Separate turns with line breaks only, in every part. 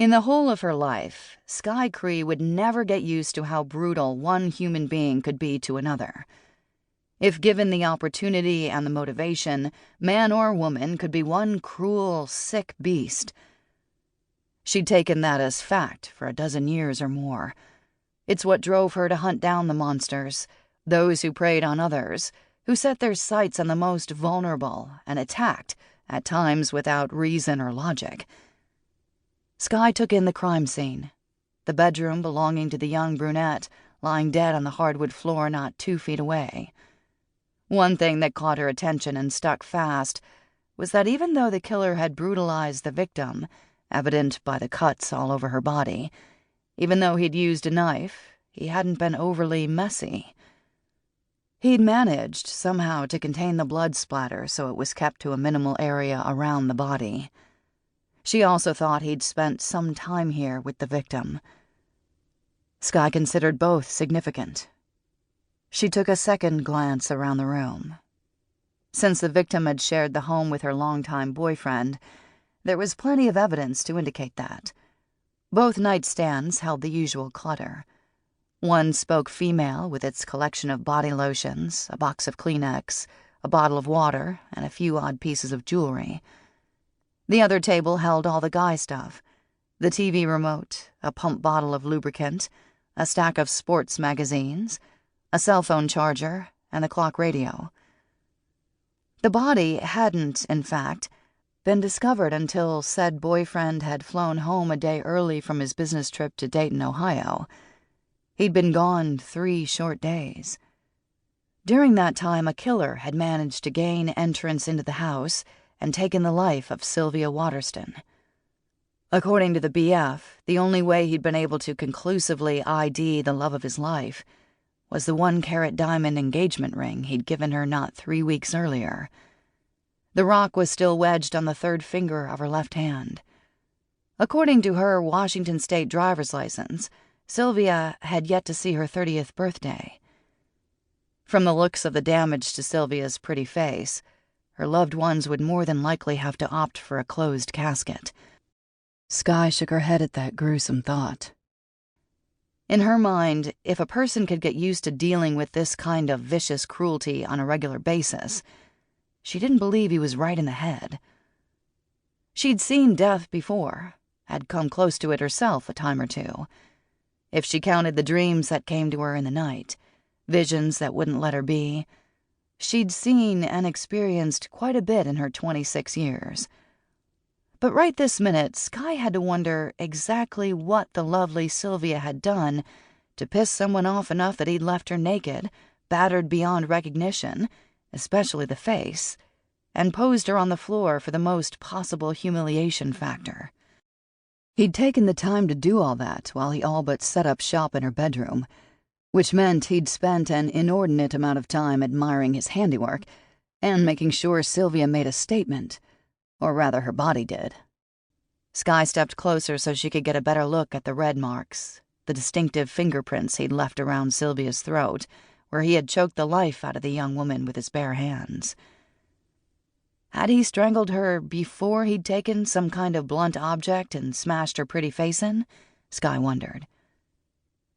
In the whole of her life, Skye Cree would never get used to how brutal one human being could be to another. If given the opportunity and the motivation, man or woman could be one cruel, sick beast. She'd taken that as fact for a dozen years or more. It's what drove her to hunt down the monsters, those who preyed on others, who set their sights on the most vulnerable and attacked, at times without reason or logic. Skye took in the crime scene, the bedroom belonging to the young brunette lying dead on the hardwood floor not 2 feet away. One thing that caught her attention and stuck fast was that even though the killer had brutalized the victim, evident by the cuts all over her body, even though he'd used a knife, he hadn't been overly messy. He'd managed, somehow, to contain the blood splatter so it was kept to a minimal area around the body. She also thought he'd spent some time here with the victim. Skye considered both significant. She took a second glance around the room. Since the victim had shared the home with her longtime boyfriend, there was plenty of evidence to indicate that. Both nightstands held the usual clutter. One spoke female with its collection of body lotions, a box of Kleenex, a bottle of water, and a few odd pieces of jewelry. The other table held all the guy stuff: the TV remote, a pump bottle of lubricant, a stack of sports magazines, a cell phone charger, and the clock radio. The body hadn't, in fact, been discovered until said boyfriend had flown home a day early from his business trip to Dayton, Ohio. He'd been gone 3 short days. During that time, a killer had managed to gain entrance into the house and taken the life of Sylvia Waterston. According to the BF, the only way he'd been able to conclusively ID the love of his life was the 1-carat diamond engagement ring he'd given her not 3 weeks earlier. The rock was still wedged on the 3rd finger of her left hand. According to her Washington State driver's license, Sylvia had yet to see her 30th birthday. From the looks of the damage to Sylvia's pretty face, her loved ones would more than likely have to opt for a closed casket. Skye shook her head at that gruesome thought. In her mind, if a person could get used to dealing with this kind of vicious cruelty on a regular basis, she didn't believe he was right in the head. She'd seen death before, had come close to it herself a time or two. If she counted the dreams that came to her in the night, visions that wouldn't let her be, she'd seen and experienced quite a bit in her 26 years. But right this minute, Skye had to wonder exactly what the lovely Sylvia had done to piss someone off enough that he'd left her naked, battered beyond recognition, especially the face, and posed her on the floor for the most possible humiliation factor. He'd taken the time to do all that while he all but set up shop in her bedroom, which meant he'd spent an inordinate amount of time admiring his handiwork and making sure Sylvia made a statement, or rather her body did. Skye stepped closer so she could get a better look at the red marks, the distinctive fingerprints he'd left around Sylvia's throat, where he had choked the life out of the young woman with his bare hands. Had he strangled her before he'd taken some kind of blunt object and smashed her pretty face in? Skye wondered.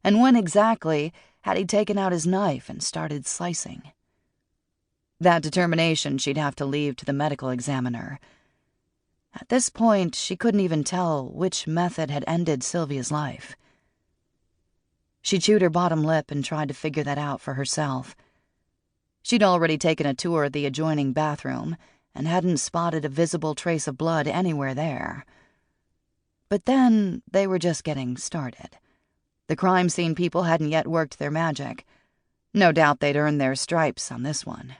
And when exactly had he taken out his knife and started slicing? That determination she'd have to leave to the medical examiner. At this point, she couldn't even tell which method had ended Sylvia's life. She chewed her bottom lip and tried to figure that out for herself. She'd already taken a tour of the adjoining bathroom and hadn't spotted a visible trace of blood anywhere there. But then they were just getting started. The crime scene people hadn't yet worked their magic. No doubt they'd earned their stripes on this one.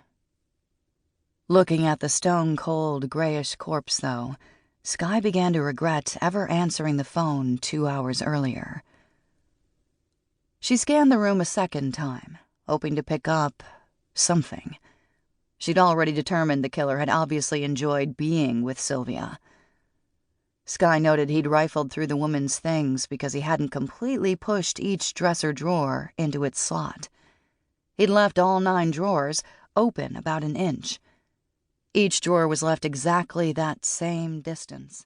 Looking at the stone-cold, grayish corpse, though, Skye began to regret ever answering the phone 2 hours earlier. She scanned the room a second time, hoping to pick up something. She'd already determined the killer had obviously enjoyed being with Sylvia. Skye noted he'd rifled through the woman's things because he hadn't completely pushed each dresser drawer into its slot. He'd left all 9 drawers open about an inch. Each drawer was left exactly that same distance.